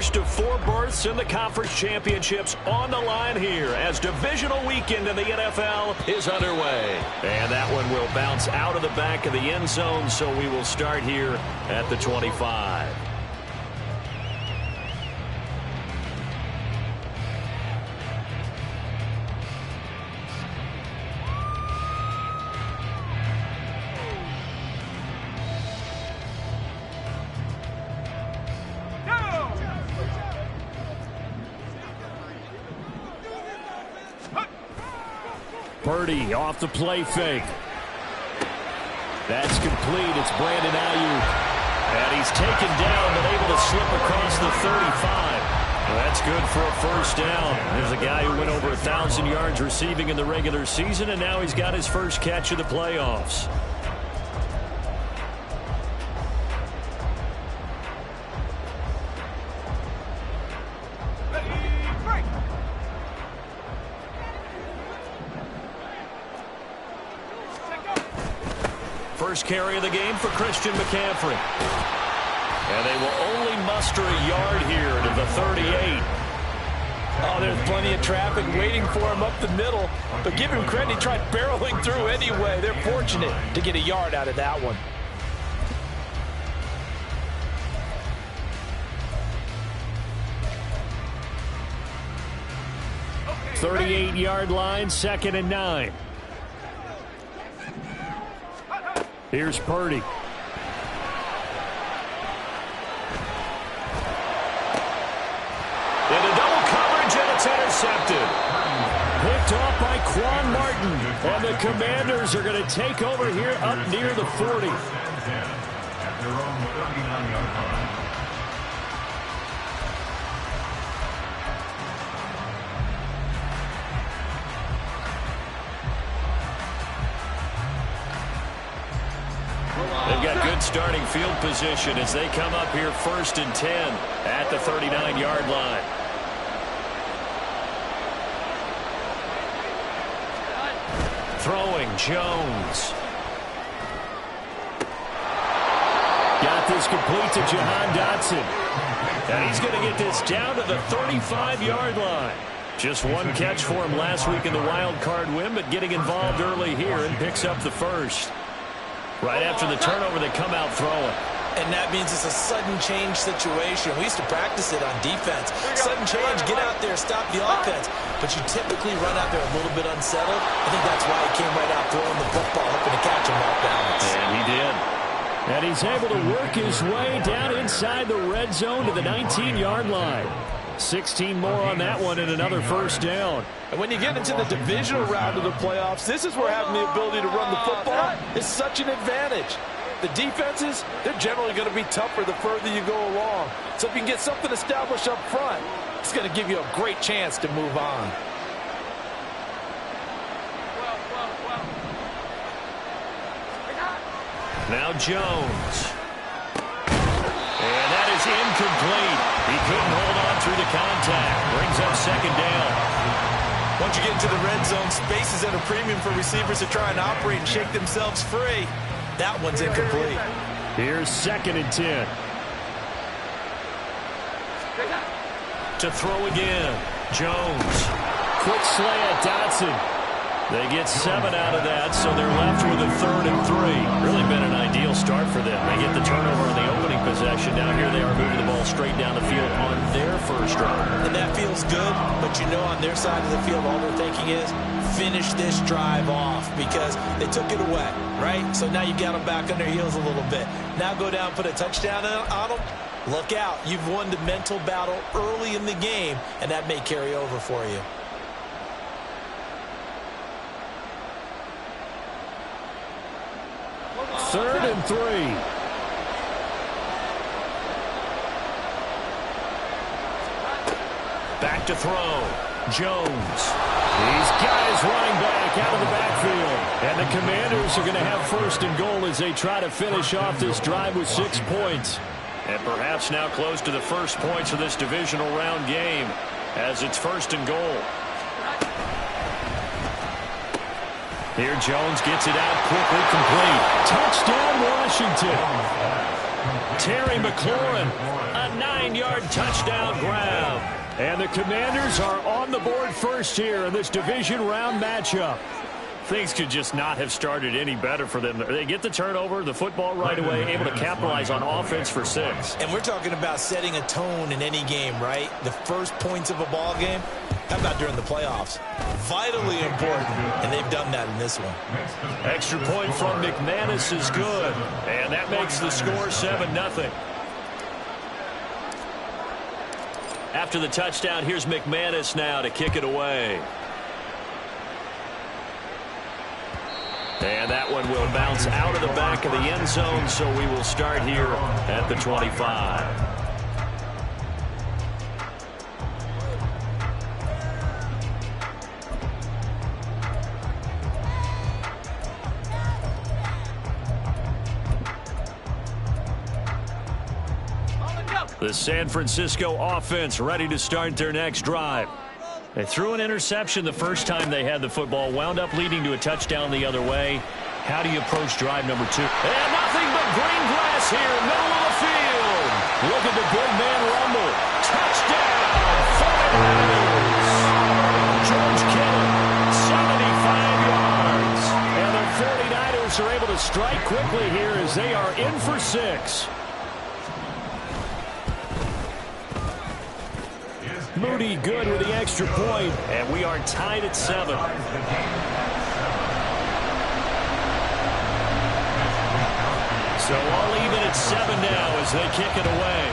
first of 4 berths in the conference championships on the line here as divisional weekend in the NFL is underway. And that one will bounce out of the back of the end zone, so we will start here at the 25. Purdy off the play fake. That's complete. It's Brandon Ayuk. And he's taken down but able to slip across the 35. Well, that's good for a first down. There's a guy who went over 1,000 yards receiving in the regular season, and now he's got his first catch of the playoffs. First carry of the game for Christian McCaffrey. And they will only muster a yard here to the 38. Oh, there's plenty of traffic waiting for him up the middle. But give him credit, he tried barreling through anyway. They're fortunate to get a yard out of that one. Okay, 38-yard line, 2nd and 9. Here's Purdy. Into double coverage, and it's intercepted. Picked off by Quan Martin. And the Commanders are going to take over here up near the 40. They've got good starting field position as they come up here 1st and 10 at the 39-yard line. Throwing, Jones. Got this complete to Jahan Dotson. And he's going to get this down to the 35-yard line. Just one catch for him last week in the wild card win, but getting involved early here and picks up the first. Right after the turnover, they come out throwing. And that means it's a sudden change situation. We used to practice it on defense. Sudden change, get out there, stop the offense. But you typically run out there a little bit unsettled. I think that's why he came right out throwing the football, hoping to catch him off balance. And he did. And he's able to work his way down inside the red zone to the 19-yard line. 16 more on that one and another first down. And when you get into the divisional round of the playoffs, this is where having the ability to run the football is such an advantage. The defenses, they're generally going to be tougher the further you go along. So if you can get something established up front, it's going to give you a great chance to move on. Now Jones. And that is incomplete. He couldn't hold on through the contact. Brings up 2nd down. Once you get into the red zone, space is at a premium for receivers to try and operate and shake themselves free. That one's incomplete. Here's 2nd and 10. To throw again. Jones. Quick slant, Dotson. They get 7 out of that, so they're left with a 3rd and 3. Really been an ideal start for them. They get the turnover on the opening possession. Now here they are moving the ball straight down the field on their first drive. And that feels good, but you know on their side of the field all they're thinking is finish this drive off because they took it away, right? So now you got them back on their heels a little bit. Now go down, put a touchdown on them. Look out. You've won the mental battle early in the game, and that may carry over for you. Third and 3. Back to throw. Jones. He's got his running back out of the backfield. And the Commanders are going to have 1st and goal as they try to finish off this drive with 6 points. And perhaps now close to the first points of this divisional round game as it's 1st and goal. Here Jones gets it out quickly, complete. Touchdown, Washington. Terry McLaurin, a 9-yard touchdown grab. And the Commanders are on the board first here in this division round matchup. Things could just not have started any better for them. They get the turnover, the football right away, able to capitalize on offense for 6. And we're talking about setting a tone in any game, right? The first points of a ball game. How about during the playoffs? Vitally important, and they've done that in this one. Extra point from McManus is good, and that makes the score 7-0. After the touchdown, here's McManus now to kick it away. And that one will bounce out of the back of the end zone, so we will start here at the 25. The San Francisco offense ready to start their next drive. They threw an interception the first time they had the football, wound up leading to a touchdown the other way. How do you approach drive number 2? And nothing but green grass here, middle of the field. Look at the big man rumble. Touchdown, 49ers. George Kittle, 75 yards. And the 49ers are able to strike quickly here as they are in for 6. Moody good with the extra point, and we are tied at 7. So all even at 7 now as they kick it away.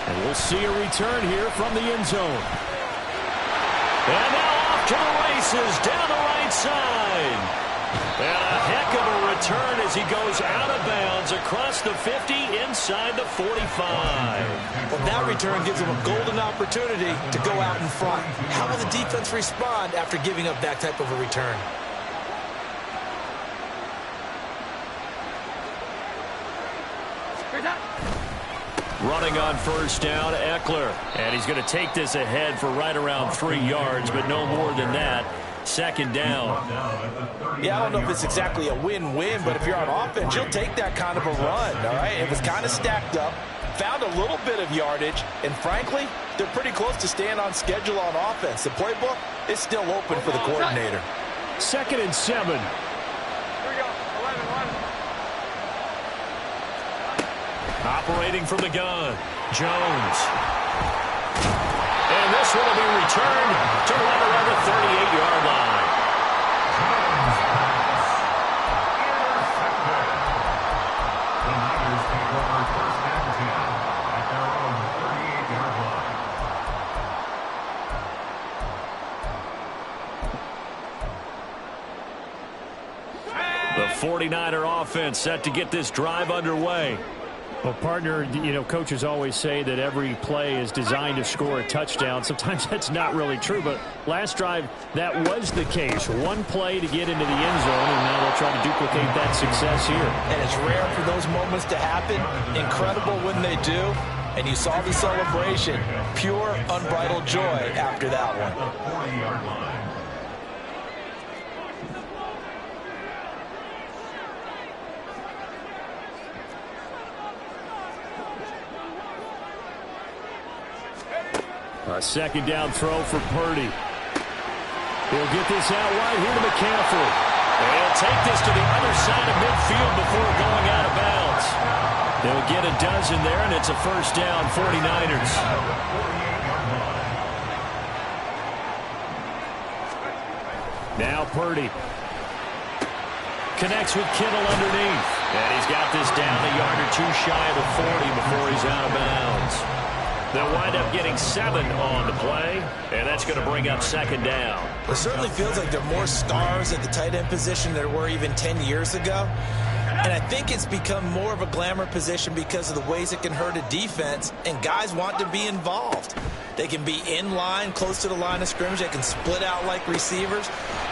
And we'll see a return here from the end zone. And now off to the races down the right side. And a heck of a return as he goes out of bounds across the 50 inside the 45. Well, that return gives him a golden opportunity to go out in front. How will the defense respond after giving up that type of a return? Running on first down, Eckler. And he's going to take this ahead for right around 3 yards, but no more than that. Second down. Yeah, I don't know if it's exactly a win-win, but if you're on offense, you'll take that kind of a run, all right? It was kind of stacked up, found a little bit of yardage, and frankly, they're pretty close to staying on schedule on offense. The playbook is still open for the coordinator. 2nd and 7. Here we go, 11-1. Operating from the gun, Jones. And this will be returned to right around the 38-yard line. The Niners take over 1st and 10 at their own 38-yard line. The 49er offense set to get this drive underway. Well, partner, you know, coaches always say that every play is designed to score a touchdown. Sometimes that's not really true, but last drive, that was the case. One play to get into the end zone, and now they'll try to duplicate that success here. And it's rare for those moments to happen. Incredible when they do. And you saw the celebration. Pure, unbridled joy after that one. The 40-yard line. A second down throw for Purdy. He'll get this out wide here to McCaffrey. And he'll take this to the other side of midfield before going out of bounds. They'll get a dozen there, and it's a first down, 49ers. Now Purdy. Connects with Kittle underneath. And he's got this down a yard or 2 shy of the 40 before he's out of bounds. They'll wind up getting 7 on the play, and that's going to bring up second down. It certainly feels like there are more stars at the tight end position than there were even 10 years ago. And I think it's become more of a glamour position because of the ways it can hurt a defense, and guys want to be involved. They can be in line, close to the line of scrimmage. They can split out like receivers.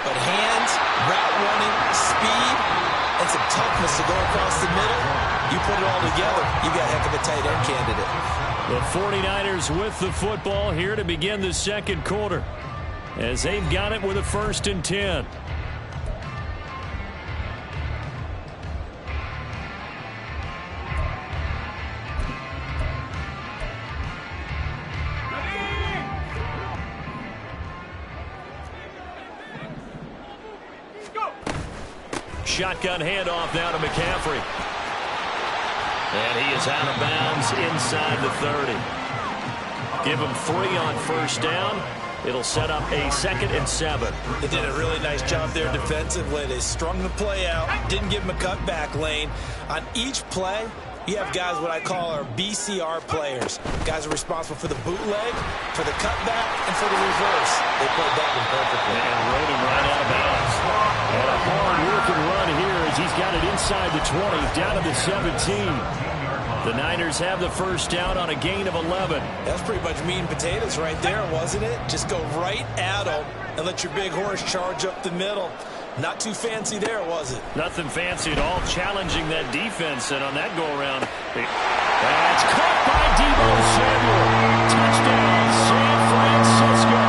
But hands, route running, speed, and some toughness to go across the middle, you put it all together, you got a heck of a tight end candidate. The 49ers with the football here to begin the second quarter as they've got it with a 1st and 10. shotgun handoff now to McCaffrey. And he is out of bounds inside the 30. Give him 3 on first down. It'll set up a 2nd and 7. They did a really nice job there defensively. They strung the play out, didn't give him a cutback lane. On each play, you have guys what I call our BCR players. Guys are responsible for the bootleg, for the cutback, and for the reverse. They played that one perfectly. And rode him right out of bounds. And a hard-working run here as he's got it inside the 20, down to the 17. The Niners have the first down on a gain of 11. That's pretty much meat and potatoes right there, wasn't it? Just go right at them and let your big horse charge up the middle. Not too fancy there, was it? Nothing fancy at all, challenging that defense. And on that go-around, that's caught by Deebo Samuel. Touchdown, San Francisco.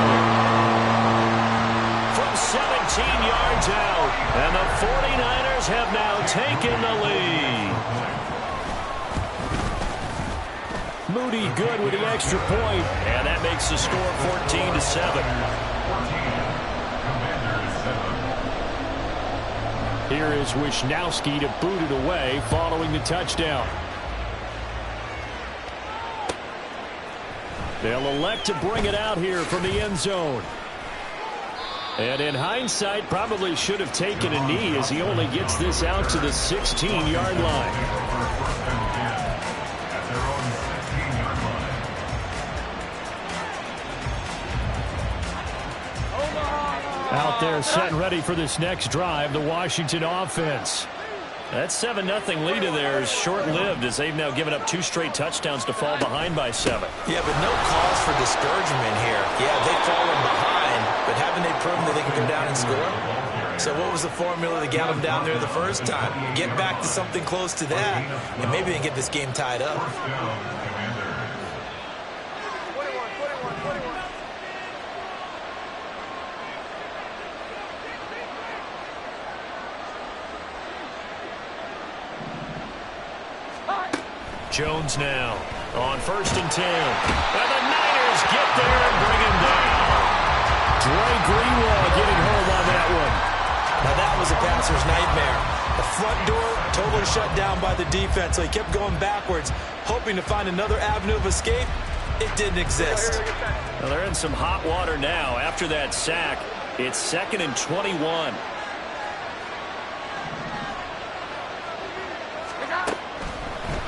From 17 yards out. And the 49ers have now taken the lead. Moody good with the extra point, and that makes the score 14-7. Here is Wisnowski to boot it away following the touchdown. They'll elect to bring it out here from the end zone. And in hindsight, probably should have taken a knee as he only gets this out to the 16-yard line. Out there set and ready for this next drive, the Washington offense. That 7-0 lead of theirs short-lived as they've now given up 2 straight touchdowns to fall behind by 7. Yeah, but no cause for discouragement here. Yeah, they've fallen behind, but haven't they proven that they can come down and score? So what was the formula that got them down there the first time? Get back to something close to that, and maybe they can get this game tied up. Jones now on 1st and 10. And the Niners get there and bring him down. Dre Greenlaw getting home on that one. Now that was a passer's nightmare. The front door totally shut down by the defense, so he kept going backwards, hoping to find another avenue of escape. It didn't exist. Well, they're in some hot water now. After that sack, it's 2nd and 21.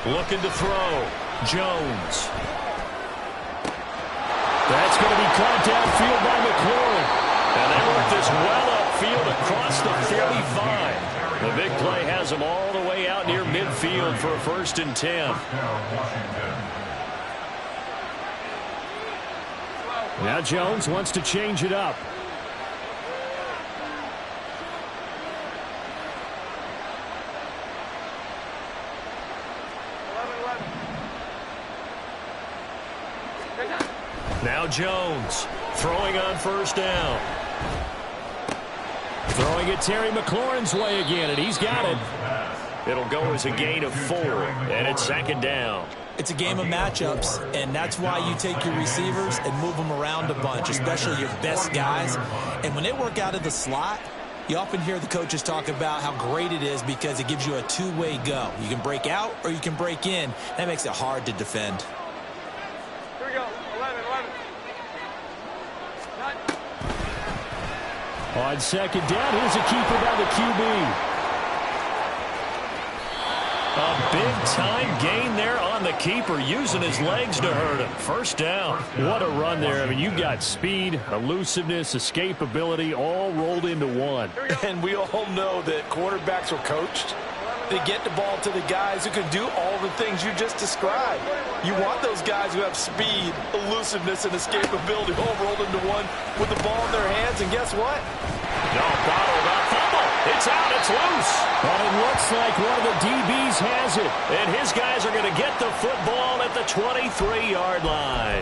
Looking to throw. Jones. That's going to be caught downfield by McLaurin. And they work this well upfield across the 45. The big play has them all the way out near midfield for a 1st and 10. Now Jones wants to change it up. Now Jones throwing on 1st down. Throwing it Terry McLaurin's way again, and he's got it. It'll go as a gain of 4, and it's 2nd down. It's a game of matchups, and that's why you take your receivers and move them around a bunch, especially your best guys. And when they work out of the slot, you often hear the coaches talk about how great it is because it gives you a two-way go. You can break out or you can break in. That makes it hard to defend. Here we go. 11. On 2nd down, here's a keeper by the QB. A big-time gain there on the keeper, using his legs to hurt him. 1st down. What a run there. I mean, you've got speed, elusiveness, escapability, all rolled into one. And we all know that quarterbacks are coached. They get the ball to the guys who can do all the things you just described. You want those guys who have speed, elusiveness, and escapability all rolled into one with the ball in their hands. And guess what? No, bottled up fumble. It's out. It's loose. But it looks like one of the DBs has it. And his guys are going to get the football at the 23-yard line.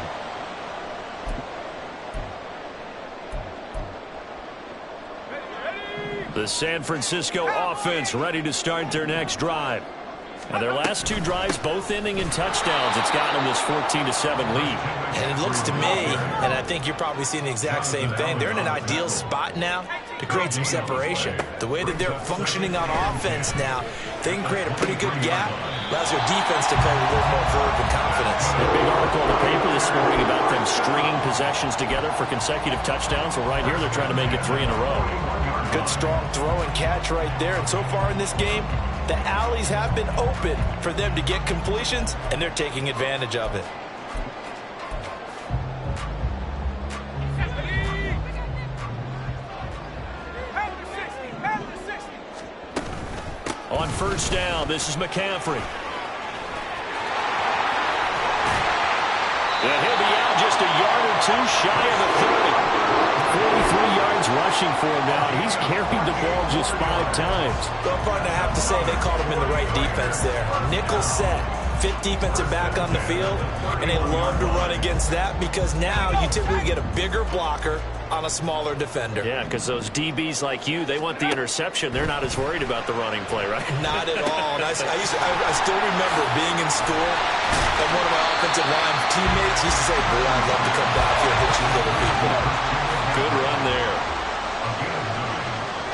The San Francisco offense ready to start their next drive. And their last 2 drives both ending in touchdowns. It's gotten them this 14-7 lead. And it looks to me, and I think you're probably seeing the exact same thing, they're in an ideal spot now to create some separation. The way that they're functioning on offense now, they can create a pretty good gap. Allows their defense to play with a little more verve and confidence. A big article in the paper this morning about them stringing possessions together for consecutive touchdowns. Well, right here, they're trying to make it 3 in a row. Good, strong throw and catch right there. And so far in this game, the alleys have been open for them to get completions, and they're taking advantage of it. On first down, this is McCaffrey. And he'll be out just a yard or two shy of the 30. 43 yards rushing for him now, and he's carried the ball just 5 times. Well, partner, I have to say they called him in the right defense there. Nickel set, fifth defensive back on the field, and they love to run against that because now you typically get a bigger blocker on a smaller defender. Yeah, because those DBs like you, they want the interception. They're not as worried about the running play, right? Not at all. And I still remember being in school, and one of my offensive line teammates used to say, boy, I'd love to come back here and hit you little people. Good run there.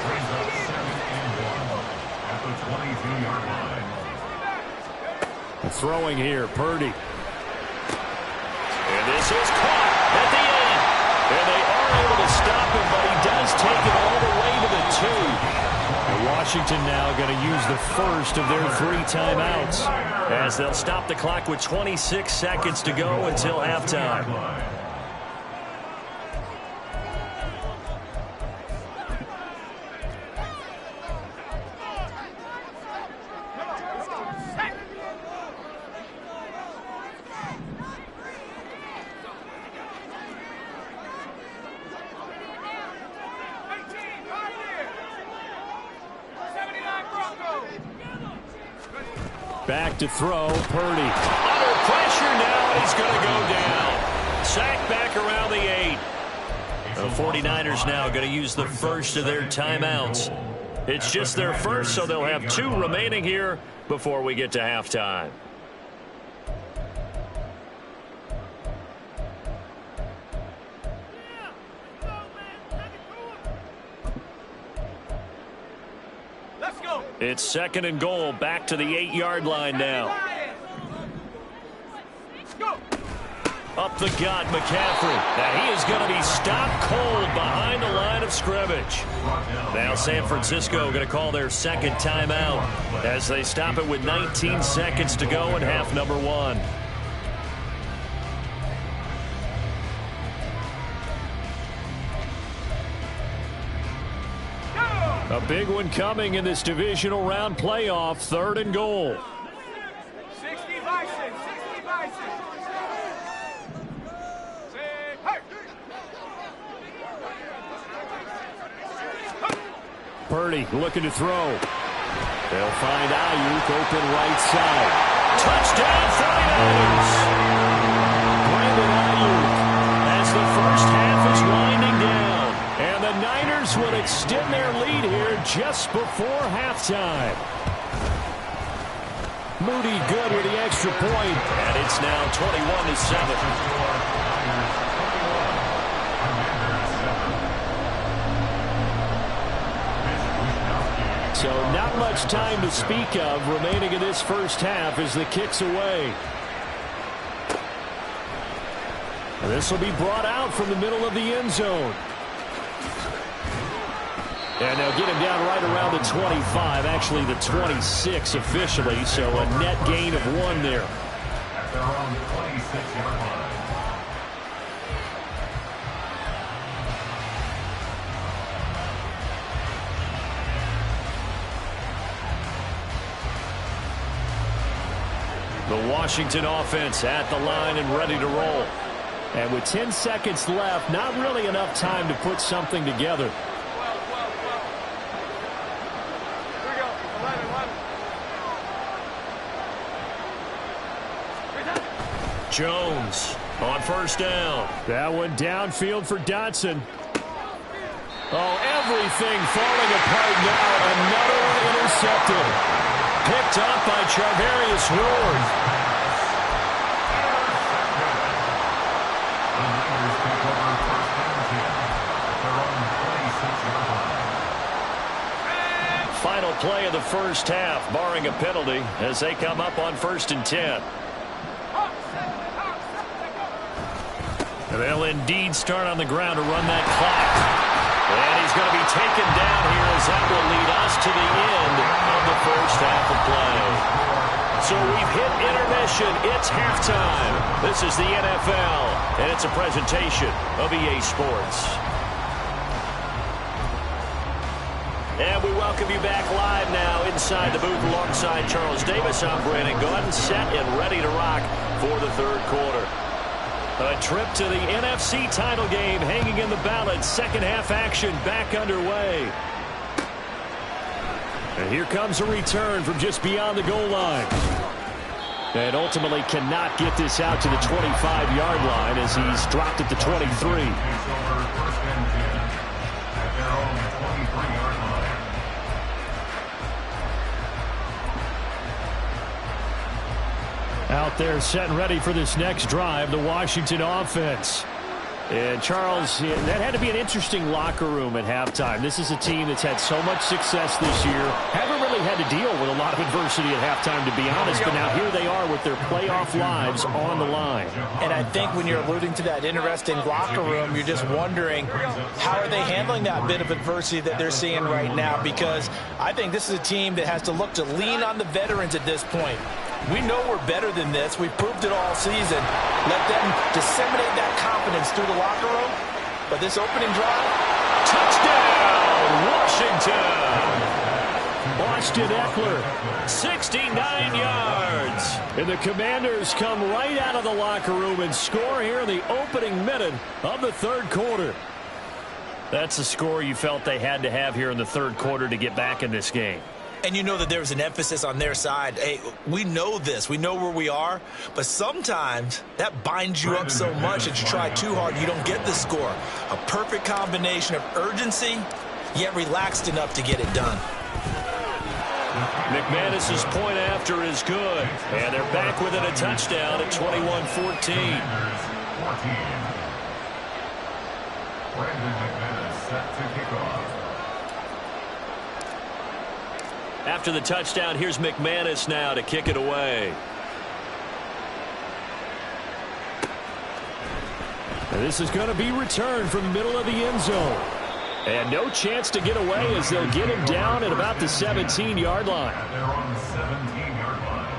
Brings up 7 and 1 at the 22-yard line. Throwing here, Purdy. And this is caught at the end. And they are able to stop him, but he does take it all the way to the 2. And Washington now going to use the first of their 3 timeouts as they'll stop the clock with 26 seconds to go until halftime. Back to throw, Purdy. Under pressure now, and he's going to go down. Sacked back around the 8. The 49ers now going to use the first of their timeouts. It's just their first, so they'll have 2 remaining here before we get to halftime. It's 2nd and goal, back to the 8-yard line now. Up the gut, McCaffrey. Now he is going to be stopped cold behind the line of scrimmage. Now San Francisco going to call their 2nd timeout as they stop it with 19 seconds to go in half number 1. A big one coming in this divisional round playoff, 3rd and goal. 60 Bison, 60 Bison. Purdy looking to throw. They'll find Ayuk open right side. Touchdown 49ers! Brandon Ayuk as the first half is winding down. And the Niners will extend their lead here just before halftime. Moody good with the extra point, and it's now 21-7. So not much time to speak of remaining in this first half as the kick's away. And this will be brought out from the middle of the end zone. And they'll get him down right around the 25, actually the 26 officially, so a net gain of 1 there. At their own 26-yard line. The Washington offense at the line and ready to roll. And with 10 seconds left, not really enough time to put something together. Jones on first down. That one downfield for Dotson. Oh, everything falling apart now. Another one intercepted. Picked up by Charvarius Ward. The Niners take over first down 10 at their own 26-yard line. play of the first half, barring a penalty, as they come up on 1st and 10. They'll indeed start on the ground to run that clock. And he's going to be taken down here as that will lead us to the end of the first half of play. So we've hit intermission. It's halftime. This is the NFL, and it's a presentation of EA Sports. And we welcome you back live now inside the booth alongside Charles Davis. I'm Brandon Gordon, set and ready to rock for the third quarter. A trip to the NFC title game hanging in the balance. Second half action back underway. And here comes a return from just beyond the goal line. And ultimately cannot get this out to the 25-yard line as he's dropped at the 23. Out there set and ready for this next drive, the Washington offense. And Charles, that had to be an interesting locker room at halftime. This is a team that's had so much success this year. Haven't really had to deal with a lot of adversity at halftime, to be honest. But now here they are with their playoff lives on the line. And I think when you're alluding to that interesting locker room, you're just wondering how are they handling that bit of adversity that they're seeing right now? Because I think this is a team that has to look to lean on the veterans at this point. We know we're better than this. We've proved it all season. Let them disseminate that confidence through the locker room. But this opening drive, touchdown, Washington! Austin Eckler, 69 yards. And the Commanders come right out of the locker room and score here in the opening minute of the third quarter. That's the score you felt they had to have here in the third quarter to get back in this game. and you know that there's an emphasis on their side. Hey, we know this. We know where we are. But sometimes that binds you up so much that you try too hard, you don't get the score. A perfect combination of urgency, yet relaxed enough to get it done. McManus's point after is good. And they're back within a touchdown at 21-14. Brandon McManus set to kick off. After the touchdown, here's McManus now to kick it away. And this is going to be returned from the middle of the end zone. And no chance to get away as they'll get him down at about the 17-yard line. And they're on the 17-yard line.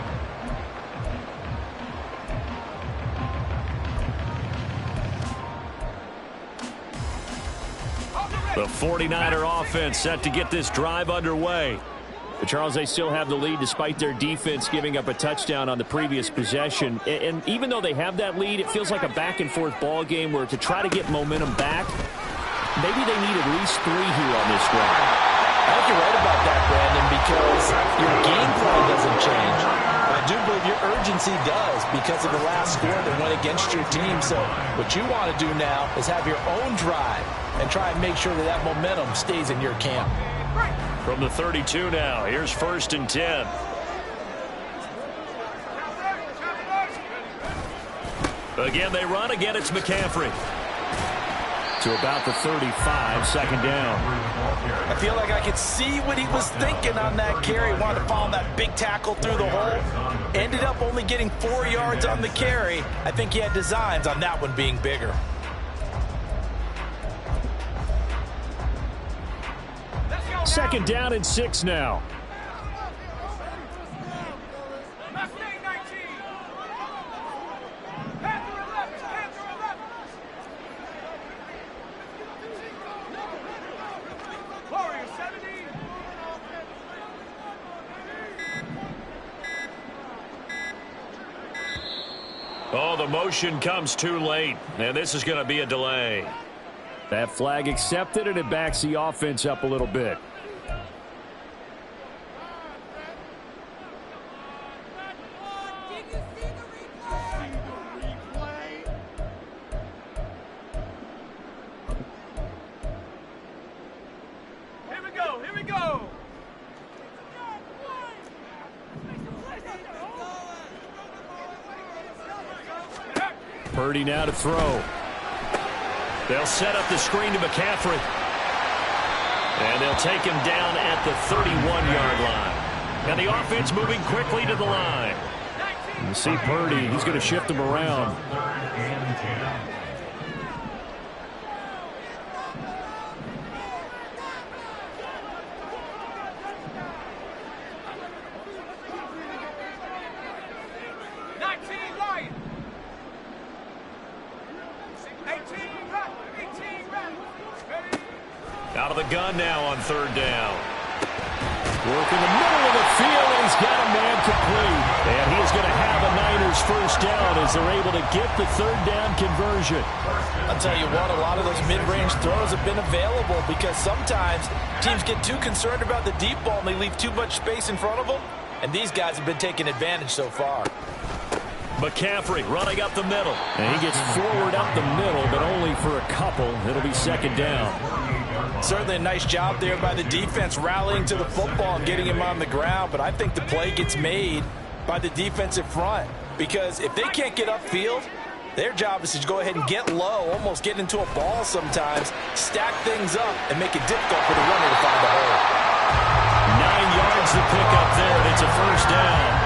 The 49er offense set to get this drive underway. But Charles, they still have the lead despite their defense giving up a touchdown on the previous possession. And even though they have that lead, it feels like a back-and-forth ball game where to try to get momentum back, maybe they need at least 3 here on this drive. I think you're right about that, Brandon, because your game plan doesn't change. But I do believe your urgency does because of the last score that went against your team. So what you want to do now is have your own drive and try and make sure that that momentum stays in your camp. From the 32 now, here's 1st and 10. Again, they run. Again, it's McCaffrey. To about the 35, second down. I feel like I could see what he was thinking on that carry. Wanted to follow that big tackle through the hole. Ended up only getting 4 yards on the carry. I think he had designs on that one being bigger. Second down and 6 now. Oh, the motion comes too late, and this is going to be a delay. That flag accepted, and it backs the offense up a little bit. Here we go. Purdy now to throw. They'll set up the screen to McCaffrey. And they'll take him down at the 31-yard line. And the offense moving quickly to the line. You see Purdy, he's going to shift them around. Out of the gun now on third down. Working the middle of the field, and he's got a man complete. And he is going to have a Niners first down as they're able to get the third down conversion. I'll tell you what, a lot of those mid-range throws have been available because sometimes teams get too concerned about the deep ball and they leave too much space in front of them. And these guys have been taking advantage so far. McCaffrey running up the middle. And he gets forward up the middle, but only for a couple. It'll be second down. Certainly a nice job there by the defense rallying to the football and getting him on the ground. But I think the play gets made by the defensive front because if they can't get upfield, their job is to go ahead and get low, almost get into a ball sometimes, stack things up, and make it difficult for the runner to find a hole. 9 yards to pick up there, and it's a first down.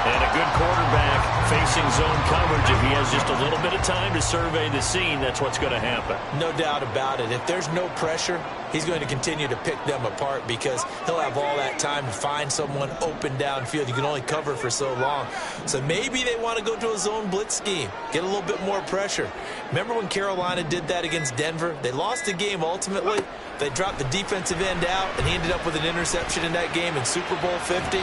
And a good quarterback facing zone coverage. If he has just a little bit of time to survey the scene, that's what's going to happen. No doubt about it. If there's no pressure, he's going to continue to pick them apart because he'll have all that time to find someone open downfield. You can only cover for so long. So maybe they want to go to a zone blitz scheme, get a little bit more pressure. Remember when Carolina did that against Denver? They lost the game ultimately. They dropped the defensive end out, and he ended up with an interception in that game in Super Bowl 50.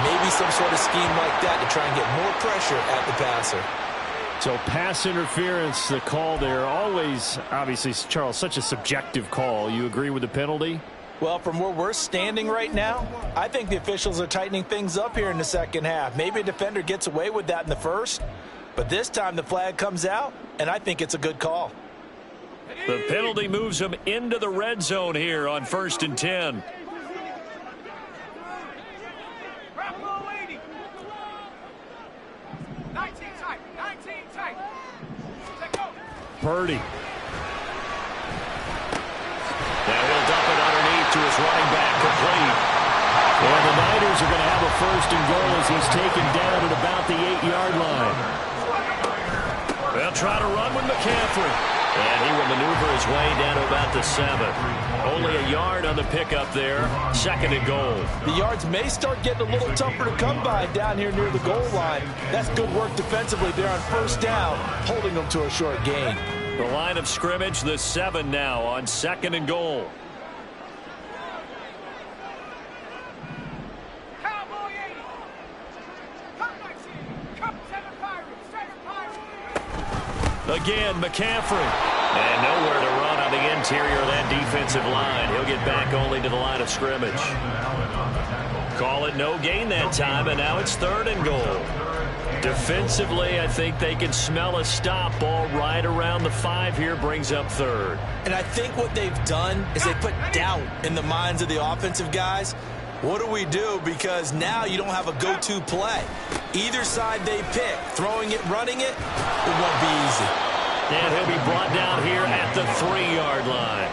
Maybe some sort of scheme like that to try and get more pressure at the passer. So pass interference, the call there, always, obviously, Charles, such a subjective call. You agree with the penalty? Well, from where we're standing right now, I think the officials are tightening things up here in the second half. Maybe a defender gets away with that in the first, but this time the flag comes out, and I think it's a good call. The penalty moves him into the red zone here on 1st and 10. Purdy. Now he'll dump it underneath to his running back, complete. And the Niners are going to have a 1st and goal as he's taken down at about the 8-yard line. They'll try to run with McCaffrey. And he will maneuver his way down to about the 7. Only a yard on the pickup there. 2nd and goal. The yards may start getting a little tougher to come by down here near the goal line. That's good work defensively there on 1st down, holding them to a short gain. The line of scrimmage, the 7 now on 2nd and goal. Again, McCaffrey. And nowhere to run on the interior of that defensive line. He'll get back only to the line of scrimmage. Call it no gain that time, and now it's 3rd and goal. Defensively, I think they can smell a stop. Ball right around the 5 here, brings up 3rd. And I think what they've done is they put doubt in the minds of the offensive guys. What do we do? Because now you don't have a go-to play. Either side they pick, throwing it, running it, it won't be easy. And he'll be brought down here at the 3-yard line.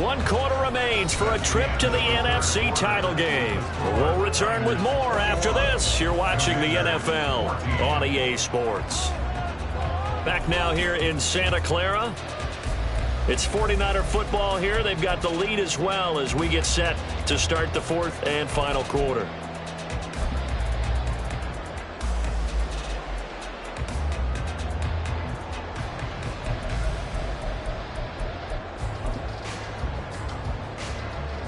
1 quarter remains for a trip to the NFC title game. We'll return with more after this. You're watching the NFL on EA Sports. Back now here in Santa Clara. It's 49er football here. They've got the lead as well as we get set to start the 4th and final quarter.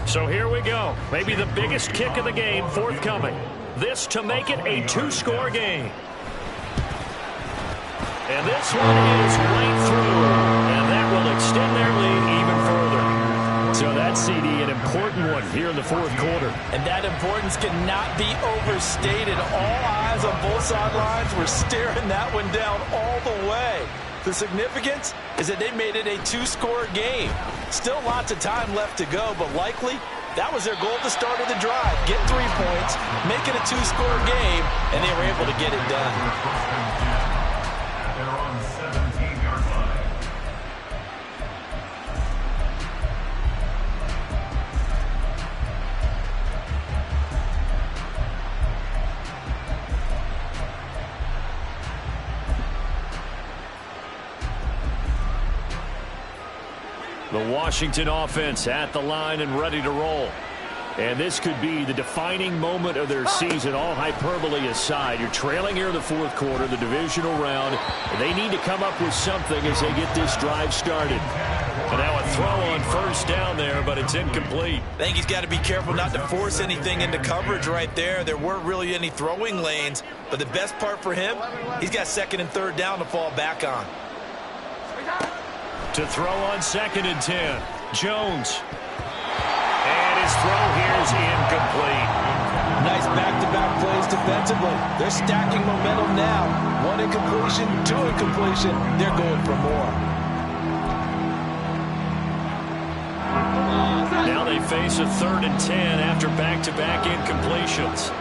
So here we go. Maybe the biggest kick of the game forthcoming. This to make it a 2-score game. And this one is right through. And that will extend their lead even further. So that, CD, an important one here in the 4th quarter. And that importance cannot be overstated. All eyes on both sidelines were staring that one down all the way. The significance is that they made it a 2-score game. Still lots of time left to go, but likely that was their goal at the start of the drive. Get 3 points, make it a 2-score game, and they were able to get it done. The Washington offense at the line and ready to roll. And this could be the defining moment of their season, all hyperbole aside. You're trailing here in the fourth quarter, the divisional round. And they need to come up with something as they get this drive started. And now a throw on first down there, but it's incomplete. I think he's got to be careful not to force anything into coverage right there. There weren't really any throwing lanes. But the best part for him, he's got second and third down to fall back on. To throw on second and 10, Jones. And his throw here is incomplete. Nice back-to-back plays defensively. They're stacking momentum now. One incompletion, two incompletion. They're going for more. Now they face a third and 10 after back-to-back incompletions.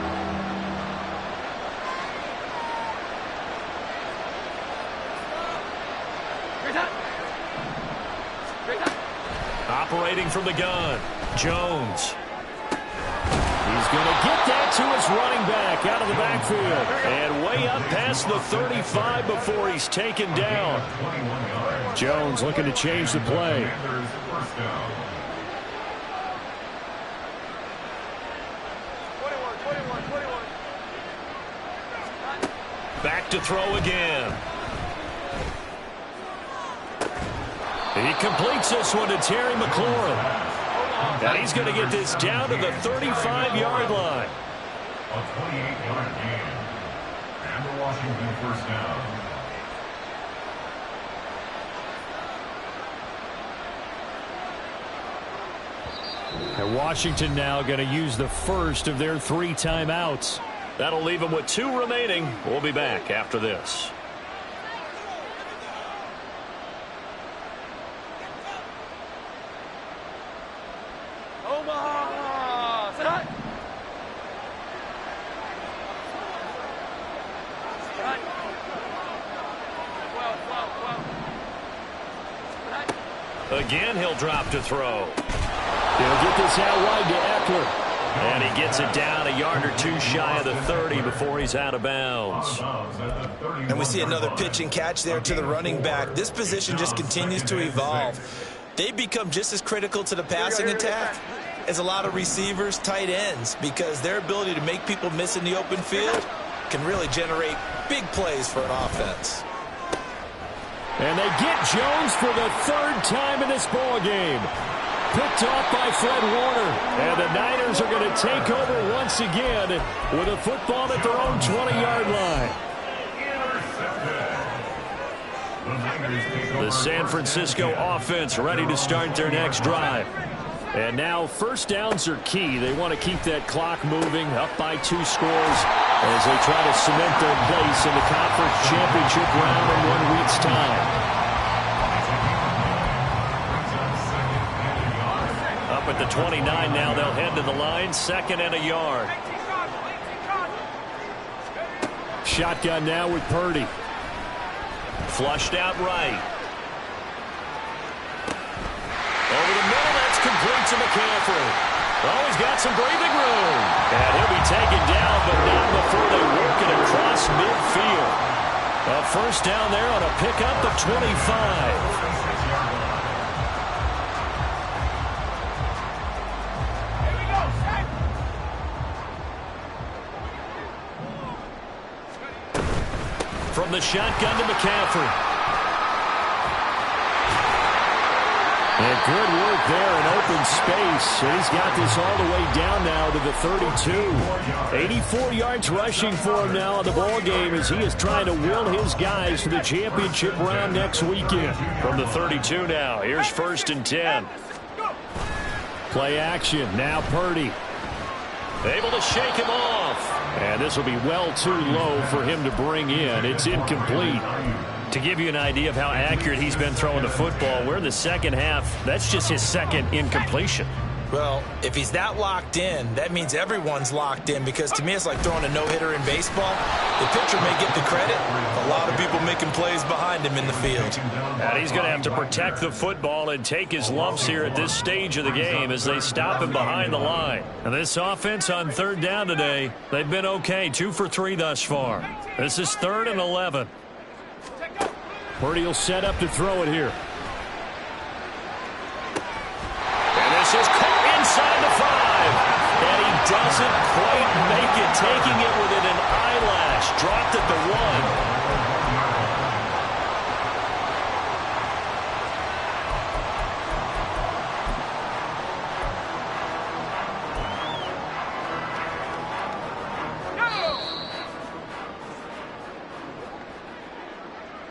Operating from the gun, Jones. He's going to get that to his running back out of the backfield. And way up past the 35 before he's taken down. Jones looking to change the play. Back to throw again. He completes this one to Terry McLaurin. And he's going to get this down to the 35-yard line. A 28-yard gain. And the Washington first down. And Washington now going to use the first of their 3 timeouts. That'll leave them with 2 remaining. We'll be back after this. Again, he'll drop to throw. He'll get this out wide to Eckler. And he gets it down a yard or 2 shy of the 30 before he's out of bounds. And we see another pitch and catch there to the running back. This position just continues to evolve. They become just as critical to the passing attack as a lot of receivers, tight ends, because their ability to make people miss in the open field can really generate big plays for an offense. And they get Jones for the 3rd time in this ball game. Picked off by Fred Warner. And the Niners are going to take over once again with a football at their own 20-yard line. The San Francisco offense ready to start their next drive. And now first downs are key. They want to keep that clock moving, up by 2 scores as they try to cement their place in the conference championship round in 1 week's time. Up at the 29 now, they'll head to the line, 2nd and a yard. Shotgun now with Purdy. Flushed out right. Over the middle, that's complete to McCaffrey. Oh, he's got some breathing room. And he'll be taken down, but not before they work it across midfield. A first down there on a pickup of 25. From the shotgun to McCaffrey. And good work there in open space. And he's got this all the way down now to the 32. 84 yards rushing for him now in the ball game as he is trying to will his guys to the championship round next weekend. From the 32 now, here's 1st and 10. Play action. Now Purdy. Able to shake him off. And this will be well too low for him to bring in. It's incomplete. To give you an idea of how accurate he's been throwing the football, we're in the second half. That's just his 2nd incompletion. Well, if he's that locked in, that means everyone's locked in, because to me it's like throwing a no-hitter in baseball. The pitcher may get the credit. A lot of people making plays behind him in the field. And he's going to have to protect the football and take his lumps here at this stage of the game as they stop him behind the line. And this offense on 3rd down today, they've been okay, 2 for 3 thus far. This is 3rd and 11. Purdy will set up to throw it here.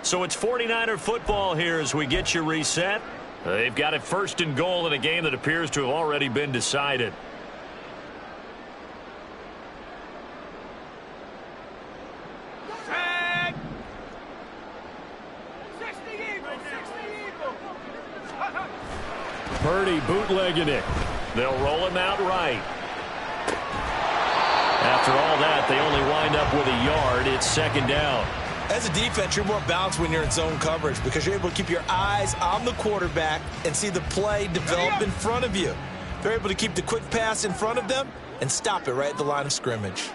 So it's 49er football here as we get you reset. They've got it first and goal in a game that appears to have already been decided. Purdy bootlegging it. They'll roll him out right. After all that, they only wind up with a yard. It's second down. As a defense, you're more balanced when you're in zone coverage because you're able to keep your eyes on the quarterback and see the play develop in front of you. They're able to keep the quick pass in front of them and stop it right at the line of scrimmage.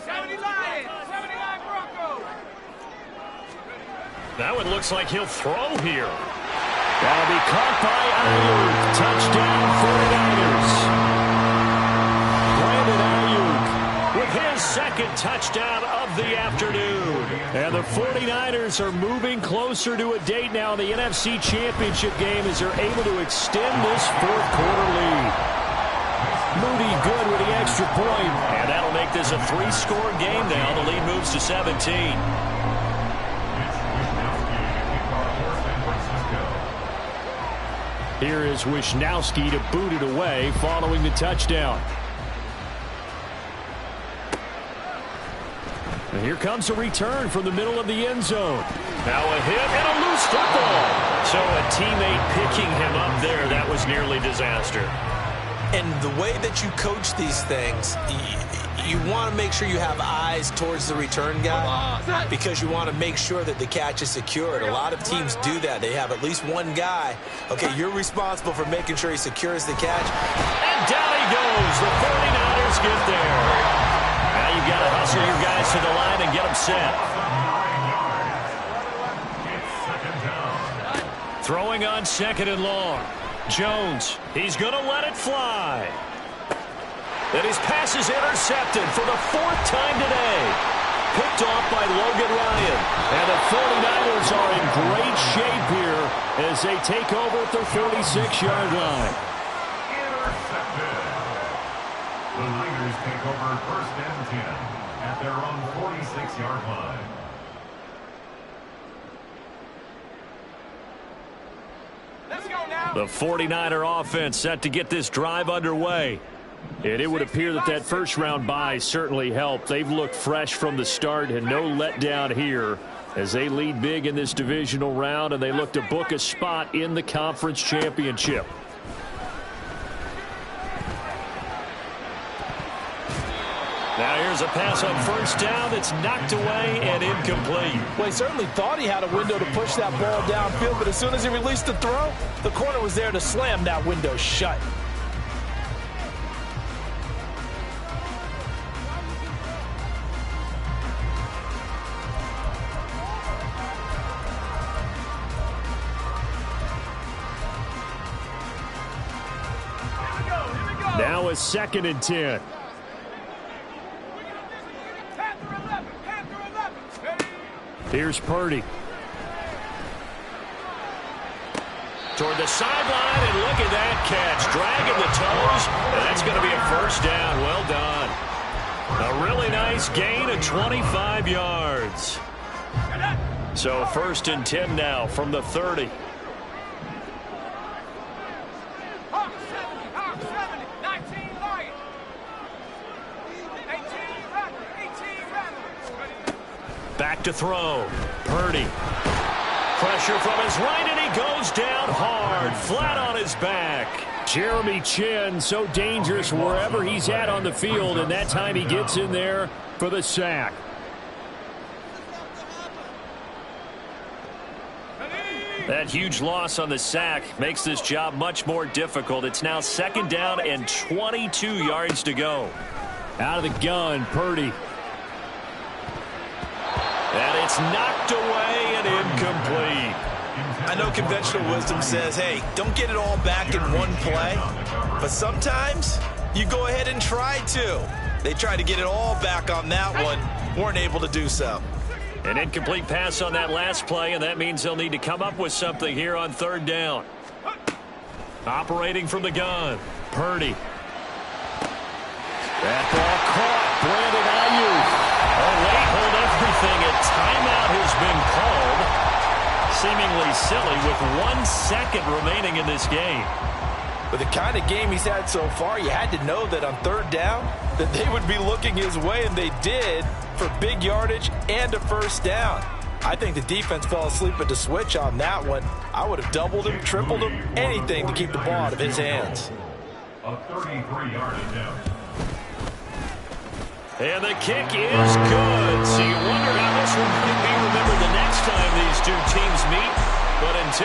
79 Broncos. Now it looks like he'll throw here. That'll be caught by Ayuk. Touchdown 49ers. Brandon Ayuk with his second touchdown of the afternoon. And the 49ers are moving closer to a date now in the NFC Championship game as they're able to extend this fourth quarter lead. Moody good with the extra point. And that'll make this a 3-score game now. The lead moves to 17. Here is Wishnowsky to boot it away following the touchdown. And here comes a return from the middle of the end zone. Now a hit and a loose football. So a teammate picking him up there, that was nearly disaster. And the way that you coach these things, you want to make sure you have eyes towards the return guy because you want to make sure that the catch is secured. A lot of teams do that. They have at least one guy. Okay, you're responsible for making sure he secures the catch. And down he goes. The 49ers get there. Now you've got to hustle your guys to the line and get them set. Throwing on second and long. Jones, he's going to let it fly. And his pass is intercepted for the 4th time today. Picked off by Logan Ryan. And the 49ers are in great shape here as they take over at their 46-yard line. Intercepted. The Niners take over first and 10 at their own 46-yard line. The 49er offense set to get this drive underway. And it would appear that that first-round bye certainly helped. They've looked fresh from the start and no letdown here as they lead big in this divisional round, and they look to book a spot in the conference championship. Now here's a pass on first down that's knocked away and incomplete. Well, he certainly thought he had a window to push that ball downfield, but as soon as he released the throw, the corner was there to slam that window shut. Now a 2nd and 10. Here's Purdy. Toward the sideline, and look at that catch. Dragging the toes, and that's going to be a first down. Well done. A really nice gain of 25 yards. So 1st and 10 now from the 30. Back to throw. Purdy. Pressure from his right, and he goes down hard, flat on his back. Jeremy Chinn, so dangerous wherever he's at on the field, and that time he gets in there for the sack. That huge loss on the sack makes this job much more difficult. It's now 2nd down and 22 yards to go. Out of the gun, Purdy. And it's knocked away and incomplete. I know conventional wisdom says, hey, don't get it all back in one play. But sometimes you go ahead and try to. They tried to get it all back on that one. Weren't able to do so. An incomplete pass on that last play, and that means they'll need to come up with something here on 3rd down. Operating from the gun, Purdy. That ball caught. Brandon Ayuk. A late hold everything anything, a timeout has been called. Seemingly silly with 1 second remaining in this game. But the kind of game he's had so far, you had to know that on 3rd down that they would be looking his way, and they did, for big yardage and a 1st down. I think the defense fell asleep at the switch on that one. I would have doubled him, tripled him, anything to keep the ball out of his hands. A 33-yard attempt. And the kick is good. So you wonder how this one might be remembered the next time these two teams meet. But until